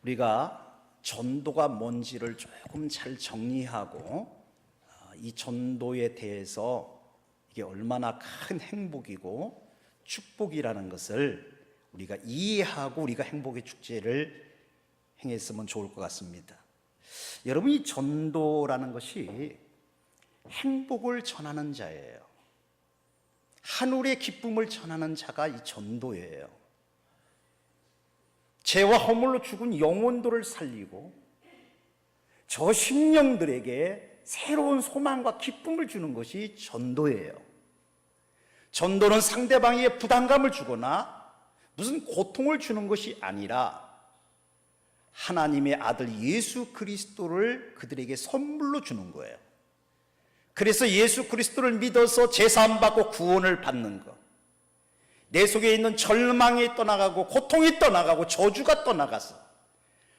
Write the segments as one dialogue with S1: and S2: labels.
S1: 우리가 전도가 뭔지를 조금 잘 정리하고 이 전도에 대해서 이게 얼마나 큰 행복이고 축복이라는 것을 우리가 이해하고 우리가 행복의 축제를 행했으면 좋을 것 같습니다. 여러분, 이 전도라는 것이 행복을 전하는 자예요. 하늘의 기쁨을 전하는 자가 이 전도예요. 죄와 허물로 죽은 영혼들을 살리고 저 심령들에게 새로운 소망과 기쁨을 주는 것이 전도예요. 전도는 상대방에게 부담감을 주거나 무슨 고통을 주는 것이 아니라 하나님의 아들 예수 그리스도를 그들에게 선물로 주는 거예요. 그래서 예수 그리스도를 믿어서 제사함 받고 구원을 받는 것, 내 속에 있는 절망이 떠나가고 고통이 떠나가고 저주가 떠나가서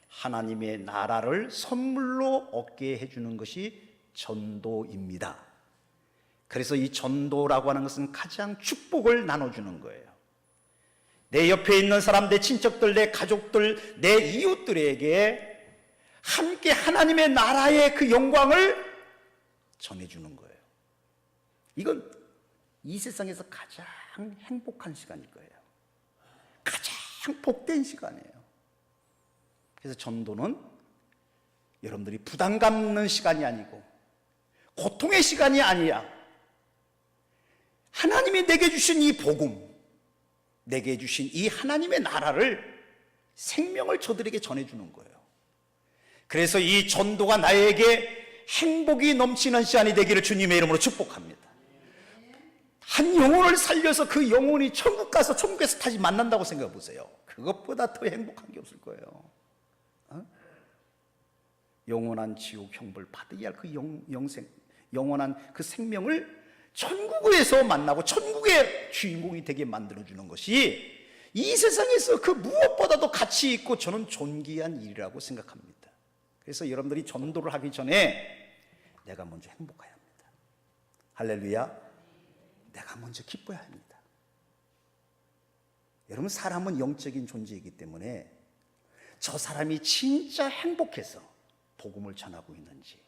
S1: 하나님의 나라를 선물로 얻게 해주는 것이 전도입니다. 그래서 이 전도라고 하는 것은 가장 축복을 나눠주는 거예요. 내 옆에 있는 사람, 내 친척들, 내 가족들, 내 이웃들에게 함께 하나님의 나라의 그 영광을 전해주는 거예요. 이건 이 세상에서 가장 행복한 시간일 거예요. 가장 복된 시간이에요. 그래서 전도는 여러분들이 부담 갖는 시간이 아니고 고통의 시간이 아니야. 하나님이 내게 주신 이 복음, 내게 주신 이 하나님의 나라를, 생명을 저들에게 전해주는 거예요. 그래서 이 전도가 나에게 행복이 넘치는 시간이 되기를 주님의 이름으로 축복합니다. 한 영혼을 살려서 그 영혼이 천국 가서 천국에서 다시 만난다고 생각해 보세요. 그것보다 더 행복한 게 없을 거예요. 영원한 지옥 형벌 받아야 할 그 영원한 그 생명을 천국에서 만나고 천국의 주인공이 되게 만들어주는 것이 이 세상에서 그 무엇보다도 가치 있고 저는 존귀한 일이라고 생각합니다. 그래서 여러분들이 전도를 하기 전에 내가 먼저 행복해야 합니다. 할렐루야. 내가 먼저 기뻐야 합니다. 여러분, 사람은 영적인 존재이기 때문에 저 사람이 진짜 행복해서 복음을 전하고 있는지,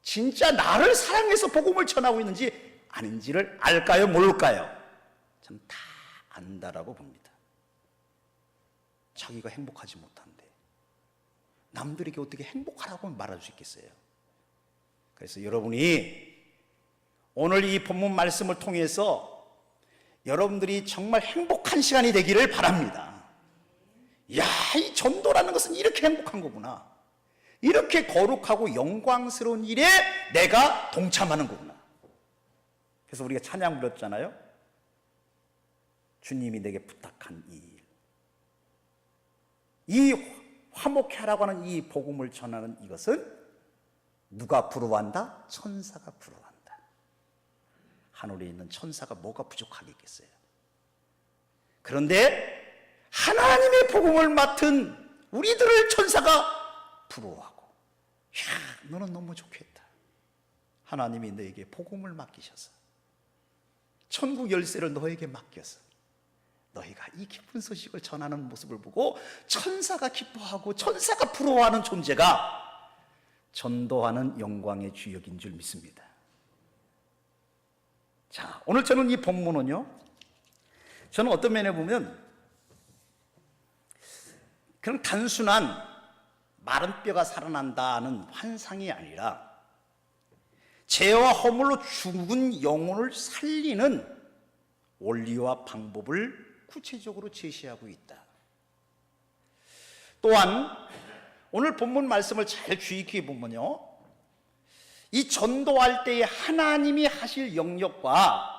S1: 진짜 나를 사랑해서 복음을 전하고 있는지 아닌지를 알까요? 모를까요? 저는 다 안다라고 봅니다. 자기가 행복하지 못한데 남들에게 어떻게 행복하라고 말할 수 있겠어요? 그래서 여러분이 오늘 이 본문 말씀을 통해서 여러분들이 정말 행복한 시간이 되기를 바랍니다. 야, 이 전도라는 것은 이렇게 행복한 거구나. 이렇게 거룩하고 영광스러운 일에 내가 동참하는 거구나. 그래서 우리가 찬양 부렸잖아요. 주님이 내게 부탁한 이 일, 이 화목해 하라고 하는 이 복음을 전하는 이것은 누가 부러워한다? 천사가 부러워한다. 하늘에 있는 천사가 뭐가 부족하겠어요? 그런데 하나님의 복음을 맡은 우리들을 천사가 부러워하고, 야, 너는 너무 좋겠다. 하나님이 너에게 복음을 맡기셔서 천국 열쇠를 너에게 맡겨서 너희가 이 기쁜 소식을 전하는 모습을 보고 천사가 기뻐하고 천사가 부러워하는 존재가 전도하는 영광의 주역인 줄 믿습니다. 자, 오늘 저는 이 본문은요, 저는 어떤 면에 보면 그냥 단순한 마른 뼈가 살아난다는 환상이 아니라 죄와 허물로 죽은 영혼을 살리는 원리와 방법을 구체적으로 제시하고 있다. 또한 오늘 본문 말씀을 잘 주의 깊게 보면요, 이 전도할 때에 하나님이 하실 영역과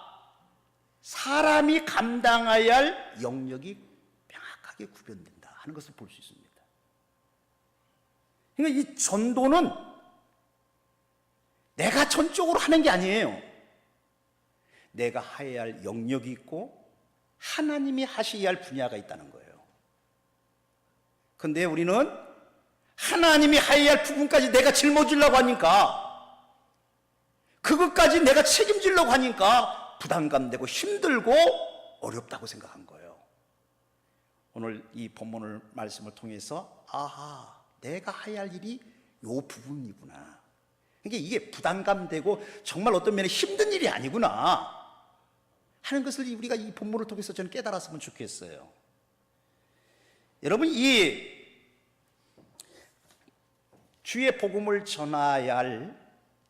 S1: 사람이 감당해야 할 영역이 명확하게 구별된다 하는 것을 볼 수 있습니다. 그러니까 이 전도는 내가 전적으로 하는 게 아니에요. 내가 해야 할 영역이 있고 하나님이 하셔야 할 분야가 있다는 거예요. 그런데 우리는 하나님이 해야 할 부분까지 내가 짊어지려고 하니까, 그것까지 내가 책임지려고 하니까 부담감 되고 힘들고 어렵다고 생각한 거예요. 오늘 이 본문을 말씀을 통해서 아하, 내가 해야 할 일이 요 부분이구나. 그러니까 이게 부담감되고 정말 어떤 면에 힘든 일이 아니구나 하는 것을 우리가 이 본문을 통해서 저는 깨달았으면 좋겠어요. 여러분, 이 주의 복음을 전해야 할,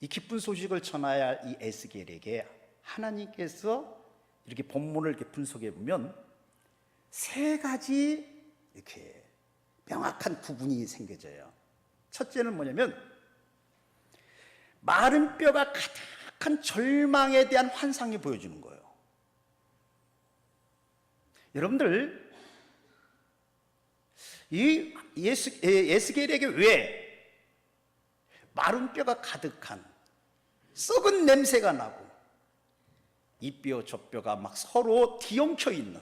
S1: 이 기쁜 소식을 전해야 할 이 에스겔에게 하나님께서 이렇게 본문을 이렇게 분석해 보면 세 가지 이렇게 명확한 구분이 생겨져요. 첫째는 뭐냐면 마른 뼈가 가득한 절망에 대한 환상이 보여주는 거예요. 여러분들, 이 에스겔에게 왜 마른 뼈가 가득한 썩은 냄새가 나고 이 뼈 저 뼈가 막 서로 뒤엉켜 있는,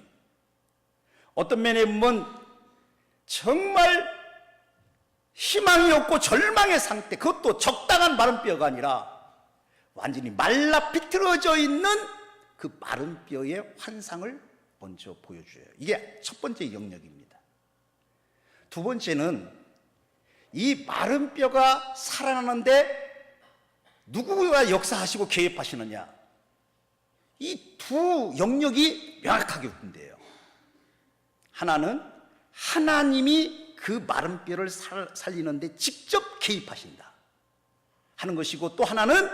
S1: 어떤 면에 보면 정말 희망이 없고 절망의 상태, 그것도 적당한 마른 뼈가 아니라 완전히 말라 비틀어져 있는 그 마른 뼈의 환상을 먼저 보여줘요. 이게 첫 번째 영역입니다. 두 번째는 이 마른 뼈가 살아나는데 누구가 역사하시고 개입하시느냐, 이 두 영역이 명확하게 군대요. 하나는 하나님이 그 마른 뼈를 살리는데 직접 개입하신다 하는 것이고, 또 하나는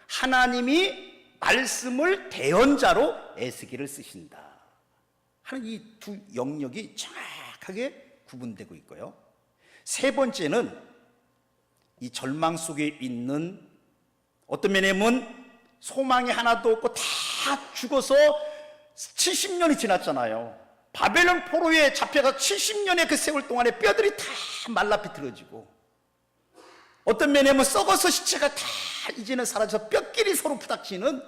S1: 하나님이 말씀을 대언자로 에스겔을 쓰신다 하는 이 두 영역이 정확하게 구분되고 있고요. 세 번째는 이 절망 속에 있는, 어떤 면에 보면 소망이 하나도 없고 다 죽어서 70년이 지났잖아요. 바벨론 포로에 잡혀가 70년의 그 세월 동안에 뼈들이 다 말라 비틀어지고, 어떤 면에 보면 썩어서 시체가 다 이제는 사라져서 뼈끼리 서로 부닥치는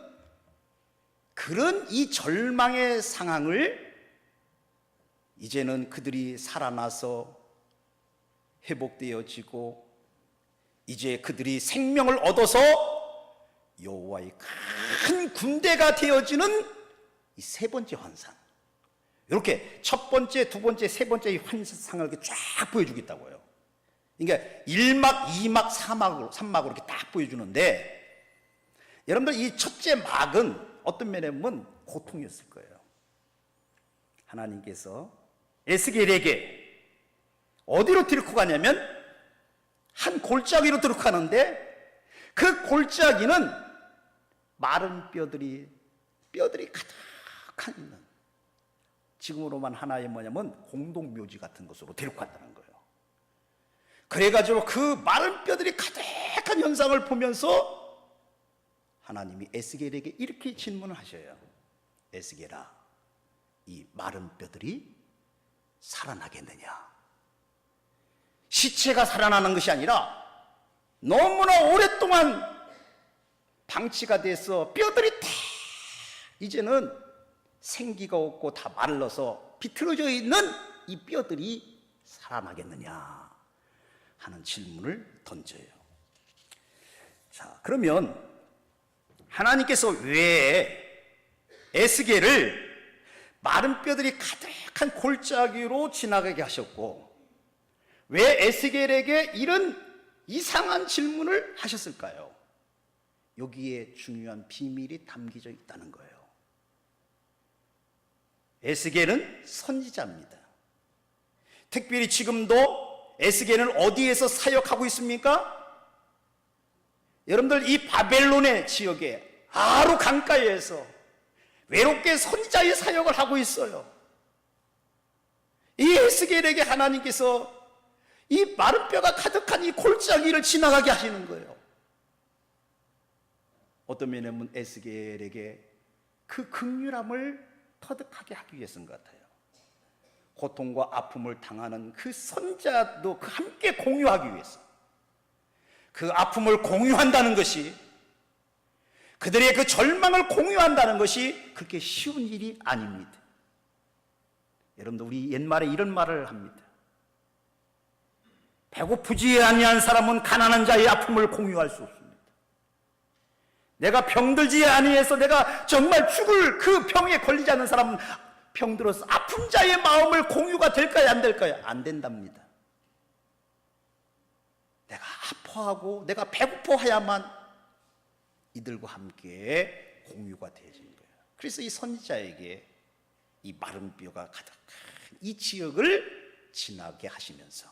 S1: 그런 이 절망의 상황을 이제는 그들이 살아나서 회복되어지고 이제 그들이 생명을 얻어서 여호와의 큰 군대가 되어지는 이 세 번째 환상, 이렇게 첫 번째, 두 번째, 세 번째 이 환상을 이렇게 쫙 보여주겠다고요. 그러니까 1막, 2막, 3막으로 이렇게 딱 보여주는데, 여러분들 이 첫째 막은 어떤 면에 보면 고통이었을 거예요. 하나님께서 에스겔에게 어디로 데리고 가냐면 한 골짜기로 데리고 가는데, 그 골짜기는 마른 뼈들이 가득한 있는, 지금으로만 하나의 뭐냐면 공동묘지 같은 곳으로 데리고 간다는 거예요. 그래가지고 그 마른 뼈들이 가득한 현상을 보면서 하나님이 에스겔에게 이렇게 질문을 하셔요. 에스겔아, 이 마른 뼈들이 살아나겠느냐? 시체가 살아나는 것이 아니라 너무나 오랫동안 방치가 돼서 뼈들이 다 이제는 생기가 없고 다 말라서 비틀어져 있는 이 뼈들이 살아나겠느냐 하는 질문을 던져요. 자, 그러면 하나님께서 왜 에스겔을 마른 뼈들이 가득한 골짜기로 지나가게 하셨고, 왜 에스겔에게 이런 이상한 질문을 하셨을까요? 여기에 중요한 비밀이 담겨져 있다는 거예요. 에스겔은 선지자입니다. 특별히 지금도 에스겔은 어디에서 사역하고 있습니까? 여러분들, 이 바벨론의 지역에 아루 강가에서 외롭게 선지자의 사역을 하고 있어요. 이 에스겔에게 하나님께서 이 마른 뼈가 가득한 이 골짜기를 지나가게 하시는 거예요. 어떤 면에는 에스겔에게 그 긍휼함을 터득하게 하기 위해서인 것 같아요. 고통과 아픔을 당하는 그 선자도 그 함께 공유하기 위해서, 그 아픔을 공유한다는 것이, 그들의 그 절망을 공유한다는 것이 그렇게 쉬운 일이 아닙니다. 여러분들, 우리 옛말에 이런 말을 합니다. 배고프지 아니한 사람은 가난한 자의 아픔을 공유할 수 없습니다. 내가 병들지 아니해서 내가 정말 죽을 그 병에 걸리지 않는 사람은 병들어서 아픈 자의 마음을 공유가 될까요, 안 될까요? 안 된답니다. 내가 아파하고 내가 배고파야만 이들과 함께 공유가 되어지는 거예요. 그래서 이 선지자에게 이 마른 뼈가 가득한 이 지역을 지나게 하시면서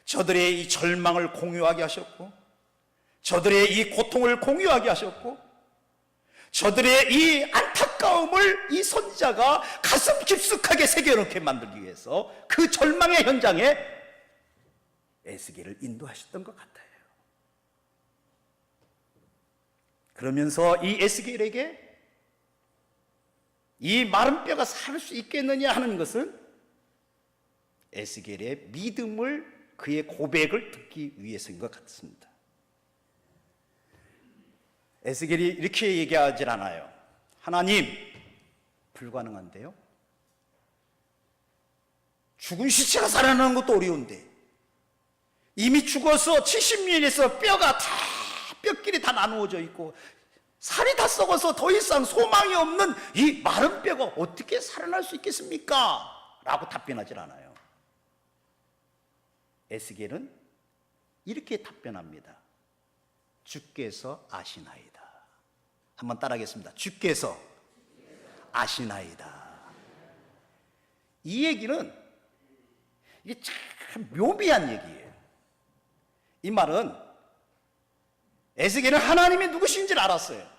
S1: 저들의 이 절망을 공유하게 하셨고, 저들의 이 고통을 공유하게 하셨고, 저들의 이 안타까움을 이 선지자가 가슴 깊숙하게 새겨놓게 만들기 위해서 그 절망의 현장에 에스겔을 인도하셨던 것 같아요. 그러면서 이 에스겔에게 이 마른 뼈가 살 수 있겠느냐 하는 것은 에스겔의 믿음을, 그의 고백을 듣기 위해서인 것 같습니다. 에스겔이 이렇게 얘기하질 않아요. 하나님, 불가능한데요? 죽은 시체가 살아나는 것도 어려운데, 이미 죽어서 70년에서 뼈가 다, 뼈끼리 다 나누어져 있고 살이 다 썩어서 더 이상 소망이 없는 이 마른 뼈가 어떻게 살아날 수 있겠습니까? 라고 답변하질 않아요. 에스겔은 이렇게 답변합니다. 주께서 아시나이다. 한번 따라하겠습니다. 주께서 아시나이다. 이 얘기는 이게 참 묘미한 얘기예요. 이 말은 에스겔은 하나님이 누구신지를 알았어요.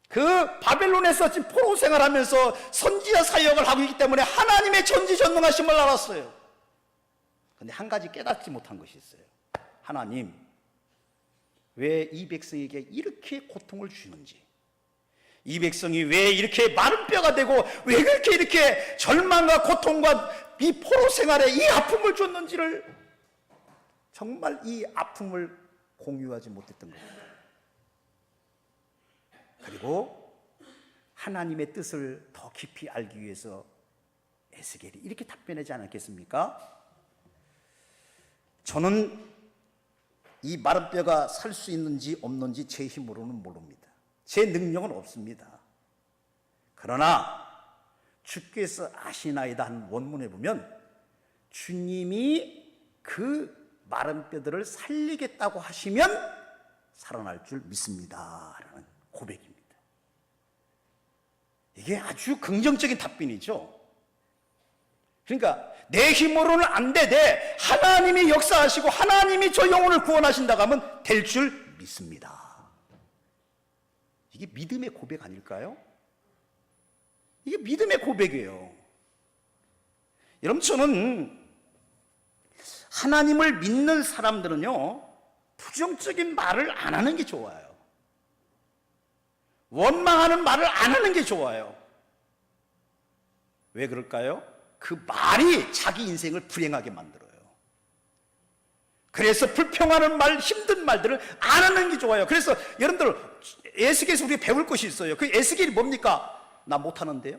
S1: 그 바벨론에서 지금 포로 생활하면서 선지자 사역을 하고 있기 때문에 하나님의 전지전능하심을 알았어요. 그런데 한 가지 깨닫지 못한 것이 있어요. 하나님, 왜 이 백성에게 이렇게 고통을 주시는지, 이 백성이 왜 이렇게 마른 뼈가 되고 왜 그렇게 이렇게 절망과 고통과 이 포로 생활에 이 아픔을 줬는지를, 정말 이 아픔을 공유하지 못했던 겁니다. 그리고 하나님의 뜻을 더 깊이 알기 위해서 에스겔이 이렇게 답변하지 않았겠습니까? 저는 이 마른 뼈가 살 수 있는지 없는지 제 힘으로는 모릅니다. 제 능력은 없습니다. 그러나 주께서 아시나이다 한 원문에 보면 주님이 그 마른 뼈들을 살리겠다고 하시면 살아날 줄 믿습니다 라는 고백입니다. 이게 아주 긍정적인 답변이죠. 그러니까 내 힘으로는 안 되되 하나님이 역사하시고 하나님이 저 영혼을 구원하신다고 하면 될 줄 믿습니다. 이게 믿음의 고백 아닐까요? 이게 믿음의 고백이에요. 여러분, 저는 하나님을 믿는 사람들은요, 부정적인 말을 안 하는 게 좋아요. 원망하는 말을 안 하는 게 좋아요. 왜 그럴까요? 그 말이 자기 인생을 불행하게 만들어요. 그래서 불평하는 말, 힘든 말들을 안 하는 게 좋아요. 그래서 여러분들 에스겔에서 우리가 배울 것이 있어요. 그 에스겔이 뭡니까? 나 못하는데요?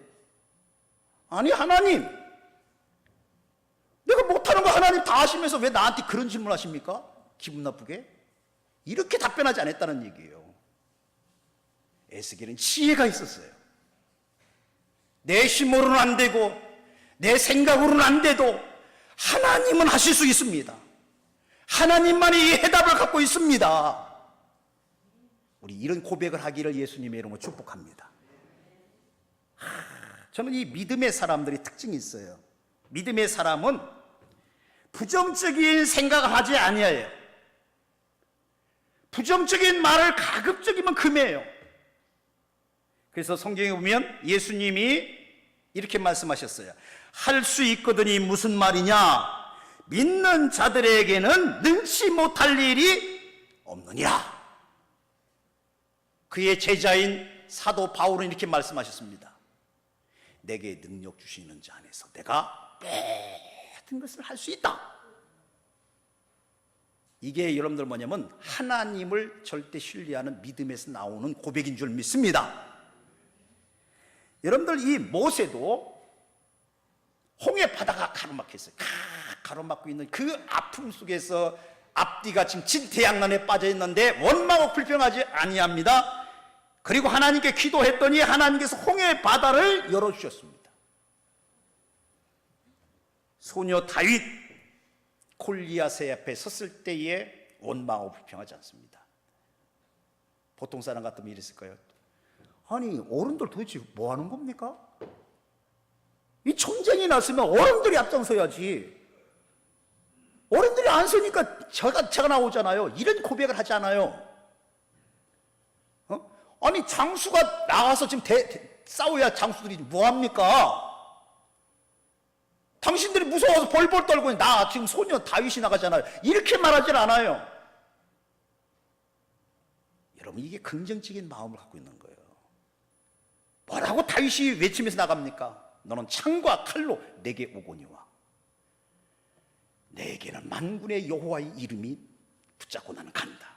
S1: 아니, 하나님, 내가 못하는 거 하나님 다 아시면서 왜 나한테 그런 질문 하십니까? 기분 나쁘게? 이렇게 답변하지 않았다는 얘기예요. 에스겔은 지혜가 있었어요. 내 힘으로는 안 되고 내 생각으로는 안 돼도 하나님은 하실 수 있습니다. 하나님만이 이 해답을 갖고 있습니다. 우리 이런 고백을 하기를 예수님의 이름으로 축복합니다. 저는 이 믿음의 사람들이 특징이 있어요. 믿음의 사람은 부정적인 생각을 하지 아니해요. 부정적인 말을 가급적이면 금해요. 그래서 성경에 보면 예수님이 이렇게 말씀하셨어요. 할 수 있거든이 무슨 말이냐? 믿는 자들에게는 능치 못할 일이 없느니라. 그의 제자인 사도 바울은 이렇게 말씀하셨습니다. 내게 능력 주시는 자 안에서 내가 모든 것을 할 수 있다. 이게 여러분들 뭐냐면 하나님을 절대 신뢰하는 믿음에서 나오는 고백인 줄 믿습니다. 여러분들 이 모세도 홍해 바다가 가로막혔어요. 가로막고 있는 그 아픔 속에서 앞뒤가 지금 진태양난에 빠져 있는데 원망하고 불평하지 아니합니다. 그리고 하나님께 기도했더니 하나님께서 홍해 바다를 열어주셨습니다. 소녀 다윗 골리앗의 앞에 섰을 때에 원망하고 불평하지 않습니다. 보통 사람 같으면 이랬을 거예요. 아니 어른들 도대체 뭐 하는 겁니까? 이 전쟁이 났으면 어른들이 앞장서야지. 어른들이 안 서니까 제가 나오잖아요. 이런 고백을 하지 않아요. 아니 장수가 나와서 지금 싸워야 장수들이 뭐합니까? 당신들이 무서워서 벌벌 떨고 나 지금 소녀 다윗이 나가잖아요. 이렇게 말하질 않아요. 여러분 이게 긍정적인 마음을 갖고 있는 거예요. 뭐라고 다윗이 외치면서 나갑니까? 너는 창과 칼로 내게 오거니와 내게는 만군의 여호와의 이름이 붙잡고 나는 간다.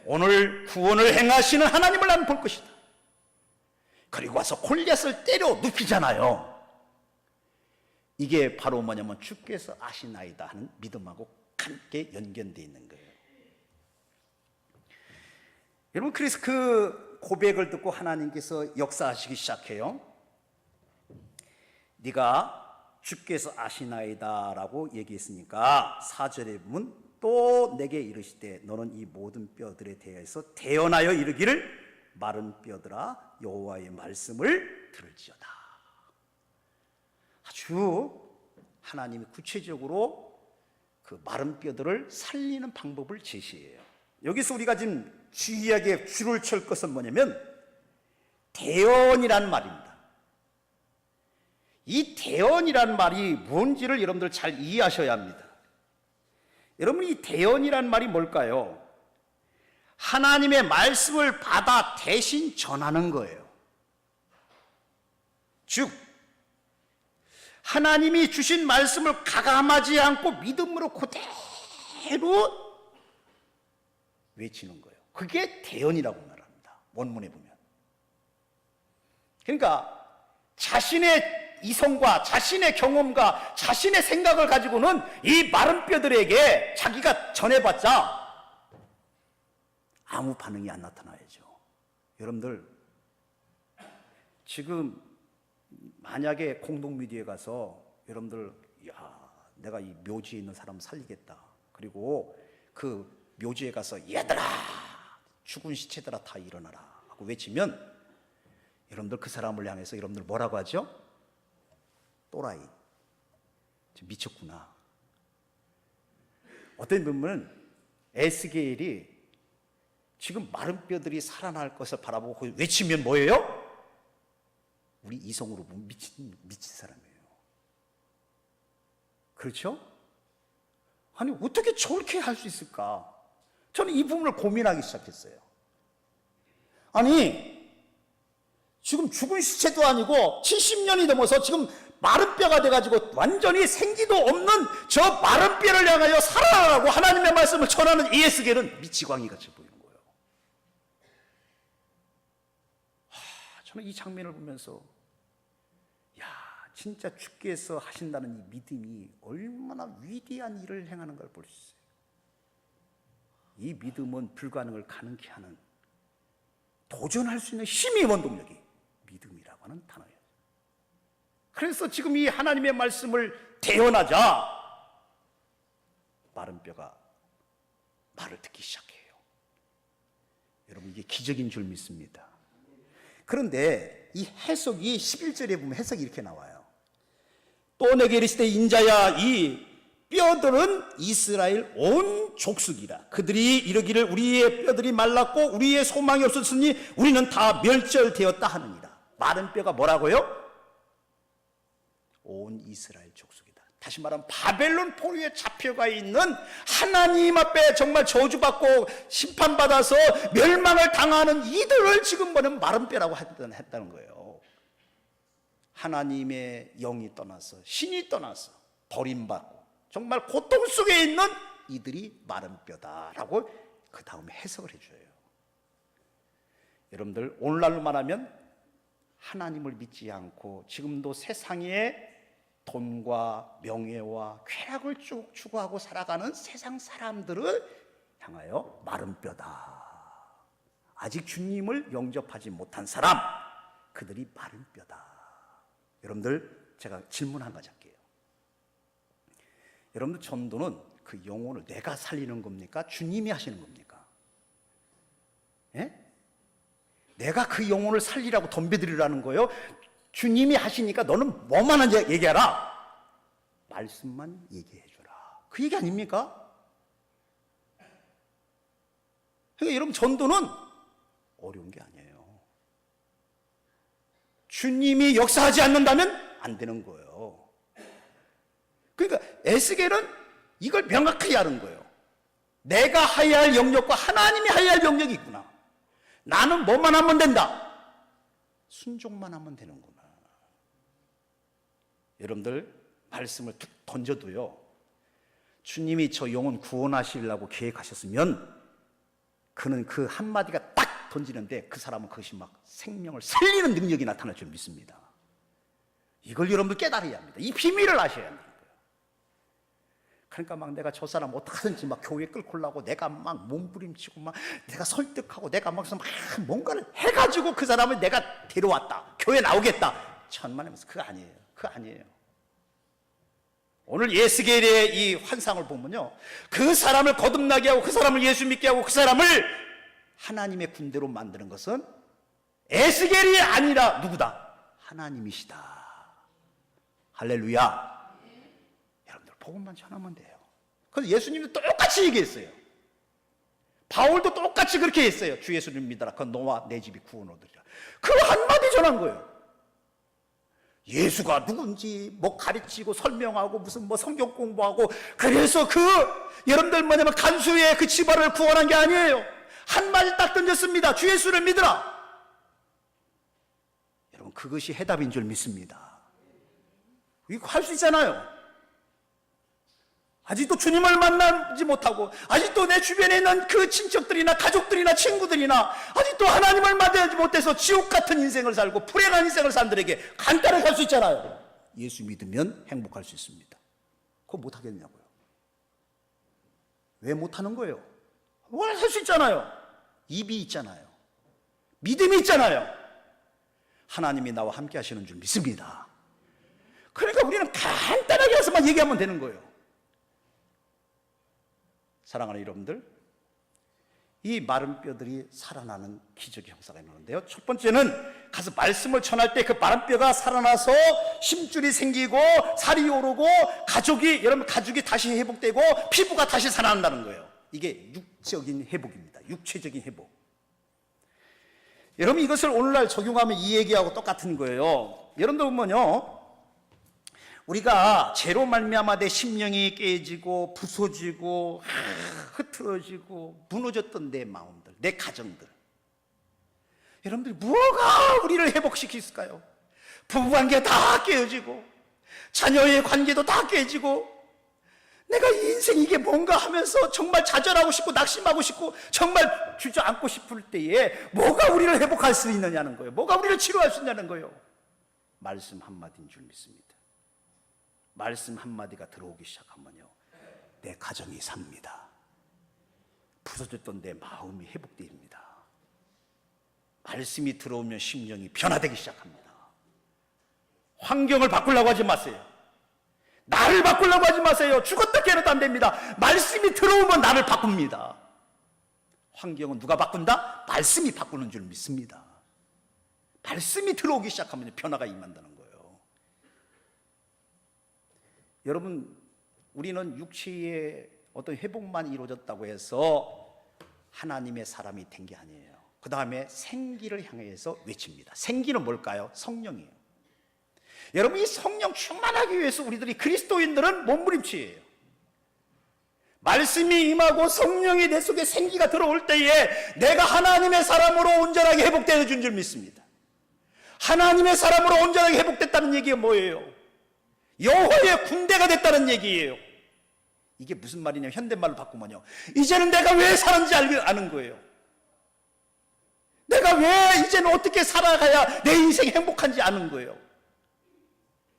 S1: 오늘 구원을 행하시는 하나님을 나는 볼 것이다. 그리고 와서 골리앗을 때려 눕히잖아요. 이게 바로 뭐냐면 주께서 아시나이다 하는 믿음하고 함께 연결되어 있는 거예요. 여러분 그래서 그 고백을 듣고 하나님께서 역사하시기 시작해요. 네가 주께서 아시나이다 라고 얘기했으니까 4절에 보면 또 내게 이르시되 너는 이 모든 뼈들에 대해서 대언하여 이르기를 마른 뼈들아 여호와의 말씀을 들을지어다. 아주 하나님이 구체적으로 그 마른 뼈들을 살리는 방법을 제시해요. 여기서 우리가 지금 주의하게 줄을 칠 것은 뭐냐면 대언이란 말입니다. 이 대언이란 말이 뭔지를 여러분들 잘 이해하셔야 합니다. 여러분 이 대언이란 말이 뭘까요? 하나님의 말씀을 받아 대신 전하는 거예요. 즉 하나님이 주신 말씀을 가감하지 않고 믿음으로 그대로 외치는 거예요. 그게 대언이라고 말합니다. 원문에 보면. 그러니까 자신의 이성과 자신의 경험과 자신의 생각을 가지고는 이 마른 뼈들에게 자기가 전해봤자 아무 반응이 안 나타나야죠. 여러분들 지금 만약에 공동묘지에 가서 여러분들 내가 이 묘지에 있는 사람 살리겠다. 그리고 그 묘지에 가서 얘들아 죽은 시체들아 다 일어나라 하고 외치면 여러분들 그 사람을 향해서 여러분들 뭐라고 하죠? 또라이, 미쳤구나. 어떤 분은 에스겔이 지금 마른 뼈들이 살아날 것을 바라보고 외치면 뭐예요? 우리 이성으로 보면 미친 사람이에요. 그렇죠? 아니 어떻게 저렇게 할 수 있을까? 저는 이 부분을 고민하기 시작했어요. 아니 지금 죽은 시체도 아니고 70년이 넘어서 지금 마른 뼈가 돼가지고 완전히 생기도 없는 저 마른 뼈를 향하여 살아나라고 하나님의 말씀을 전하는 에스겔은 미치광이 같이 보이는 거예요. 저는 이 장면을 보면서 진짜 주께서 하신다는 이 믿음이 얼마나 위대한 일을 행하는 걸 볼 수 있어요. 이 믿음은 불가능을 가능케 하는 도전할 수 있는 힘이 원동력이 믿음이라고 하는 단어예요. 그래서 지금 이 하나님의 말씀을 대언하자 마른 뼈가 말을 듣기 시작해요. 여러분 이게 기적인 줄 믿습니다. 그런데 이 해석이 11절에 보면 해석이 이렇게 나와요. 또 내게 이르시되 인자야 이 뼈들은 이스라엘 온 족속이라. 그들이 이르기를 우리의 뼈들이 말랐고 우리의 소망이 없었으니 우리는 다 멸절되었다 하느니라. 마른 뼈가 뭐라고요? 온 이스라엘 족속이다. 다시 말하면 바벨론 포로에 잡혀가 있는 하나님 앞에 정말 저주받고 심판받아서 멸망을 당하는 이들을 지금 뭐냐면 마른 뼈라고 했다는 거예요. 하나님의 영이 떠나서 신이 떠나서 버림받고 정말 고통 속에 있는 이들이 마른 뼈다라고 그 다음에 해석을 해줘요. 여러분들 오늘날로 말하면 하나님을 믿지 않고 지금도 세상에 돈과 명예와 쾌락을 쭉 추구하고 살아가는 세상 사람들을 향하여 마른 뼈다. 아직 주님을 영접하지 못한 사람, 그들이 마른 뼈다. 여러분들, 제가 질문 한 가지 할게요. 여러분들, 전도는 그 영혼을 내가 살리는 겁니까? 주님이 하시는 겁니까? 예? 내가 그 영혼을 살리라고 덤벼들이라는 거예요? 주님이 하시니까 너는 뭐만 하는지 얘기하라. 말씀만 얘기해 주라. 그 얘기 아닙니까? 그러니까 여러분, 전도는 어려운 게 아니에요. 주님이 역사하지 않는다면 안 되는 거예요. 그러니까 에스겔은 이걸 명확히 아는 거예요. 내가 해야 할 영역과 하나님이 해야 할 영역이 있구나. 나는 뭐만 하면 된다. 순종만 하면 되는구나. 여러분들, 말씀을 툭 던져도요, 주님이 저 영혼 구원하시려고 계획하셨으면 그는 그 한마디가 딱 던지는데 그 사람은 그것이 막 생명을 살리는 능력이 나타날 줄 믿습니다. 이걸 여러분들 깨달아야 합니다. 이 비밀을 아셔야 합니다. 그러니까 막 내가 저 사람 어떻게든지 막 교회 끌고 오려고 내가 막 몸부림치고 막 내가 설득하고 내가 막 뭔가를 해가지고 그 사람을 내가 데려왔다. 교회 나오겠다. 천만에면서 그거 아니에요. 그거 아니에요. 오늘 에스겔의 이 환상을 보면요, 그 사람을 거듭나게 하고 그 사람을 예수 믿게 하고 그 사람을 하나님의 군대로 만드는 것은 에스겔이 아니라 누구다? 하나님이시다. 할렐루야. 여러분들 복음만 전하면 돼요. 그래서 예수님도 똑같이 얘기했어요. 바울도 똑같이 그렇게 했어요. 주 예수님 믿어라. 그건 너와 내 집이 구원 얻으리라. 그 한마디 전한 거예요. 예수가 누군지 뭐 가르치고 설명하고 무슨 뭐 성경 공부하고 그래서 그 여러분들 뭐냐면 간수의 그 집안을 구원한 게 아니에요. 한마디 딱 던졌습니다. 주 예수를 믿으라. 여러분, 그것이 해답인 줄 믿습니다. 이거 할 수 있잖아요. 아직도 주님을 만나지 못하고 아직도 내 주변에 있는 그 친척들이나 가족들이나 친구들이나 아직도 하나님을 만나지 못해서 지옥 같은 인생을 살고 불행한 인생을 산 사람들에게 간단하게 할 수 있잖아요. 예수 믿으면 행복할 수 있습니다. 그거 못하겠냐고요. 왜 못하는 거예요? 뭘 할 수 있잖아요. 입이 있잖아요. 믿음이 있잖아요. 하나님이 나와 함께 하시는 줄 믿습니다. 그러니까 우리는 간단하게 해서만 얘기하면 되는 거예요. 사랑하는 여러분들, 이 마른 뼈들이 살아나는 기적의 형사가 있는데요, 첫 번째는 가서 말씀을 전할 때 그 마른 뼈가 살아나서 힘줄이 생기고 살이 오르고 여러분 가죽이 다시 회복되고 피부가 다시 살아난다는 거예요. 이게 육적인 회복입니다. 육체적인 회복. 여러분, 이것을 오늘날 적용하면 이 얘기하고 똑같은 거예요. 여러분들 보면요, 우리가 죄로 말미암아 내 심령이 깨지고 부서지고 흐트러지고 무너졌던 내 마음들, 내 가정들, 여러분들 뭐가 우리를 회복시킬까요? 부부관계 다 깨어지고 자녀의 관계도 다 깨지고 내가 이 인생 이게 뭔가 하면서 정말 좌절하고 싶고 낙심하고 싶고 정말 주저앉고 싶을 때에 뭐가 우리를 회복할 수 있느냐는 거예요. 뭐가 우리를 치료할 수 있냐는 거예요. 말씀 한마디인 줄 믿습니다. 말씀 한마디가 들어오기 시작하면요, 내 가정이 삽니다. 부서졌던 내 마음이 회복됩니다. 말씀이 들어오면 심령이 변화되기 시작합니다. 환경을 바꾸려고 하지 마세요. 나를 바꾸려고 하지 마세요. 죽었다 깨어나도 안 됩니다. 말씀이 들어오면 나를 바꿉니다. 환경은 누가 바꾼다? 말씀이 바꾸는 줄 믿습니다. 말씀이 들어오기 시작하면 변화가 임한다는 거예요. 여러분, 우리는 육체의 어떤 회복만 이루어졌다고 해서 하나님의 사람이 된 게 아니에요. 그 다음에 생기를 향해서 외칩니다. 생기는 뭘까요? 성령이에요. 여러분, 이 성령 충만하기 위해서 우리들이 그리스도인들은 몸부림치예요. 말씀이 임하고 성령이 내 속에 생기가 들어올 때에 내가 하나님의 사람으로 온전하게 회복되어 준 줄 믿습니다. 하나님의 사람으로 온전하게 회복됐다는 얘기가 뭐예요? 여호와의 군대가 됐다는 얘기예요. 이게 무슨 말이냐면 현대말로 바꾸면요, 이제는 내가 왜 사는지 아는 거예요. 내가 왜 이제는 어떻게 살아가야 내 인생이 행복한지 아는 거예요.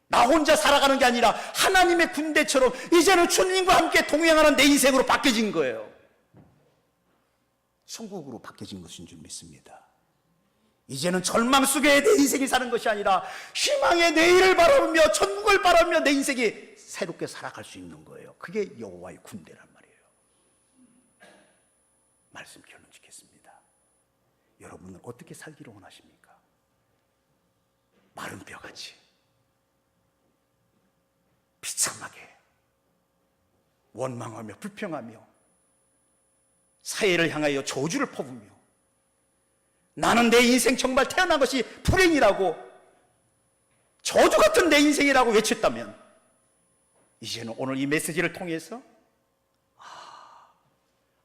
S1: 나 혼자 살아가는 게 아니라 하나님의 군대처럼 이제는 주님과 함께 동행하는 내 인생으로 바뀌어진 거예요. 천국으로 바뀌어진 것인 줄 믿습니다. 이제는 절망 속에 내 인생이 사는 것이 아니라 희망의 내일을 바라보며 천국을 바라보며 내 인생이 새롭게 살아갈 수 있는 거예요. 그게 여호와의 군대란 말이에요. 말씀 결론 짓겠습니다. 여러분은 어떻게 살기를 원하십니까? 마른 뼈같이 비참하게 원망하며 불평하며 사회를 향하여 저주를 퍼부며 나는 내 인생 정말 태어난 것이 불행이라고 저주 같은 내 인생이라고 외쳤다면 이제는 오늘 이 메시지를 통해서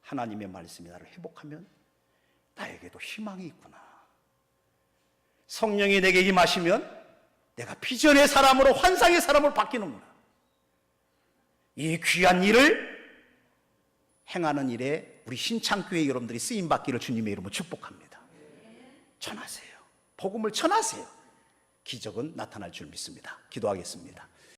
S1: 하나님의 말씀이 나를 회복하면 나에게도 희망이 있구나. 성령이 내게 임하시면 내가 비전의 사람으로 환상의 사람으로 바뀌는구나. 이 귀한 일을 행하는 일에 우리 신창교회 여러분들이 쓰임받기를 주님의 이름으로 축복합니다. 전하세요. 복음을 전하세요. 기적은 나타날 줄 믿습니다. 기도하겠습니다.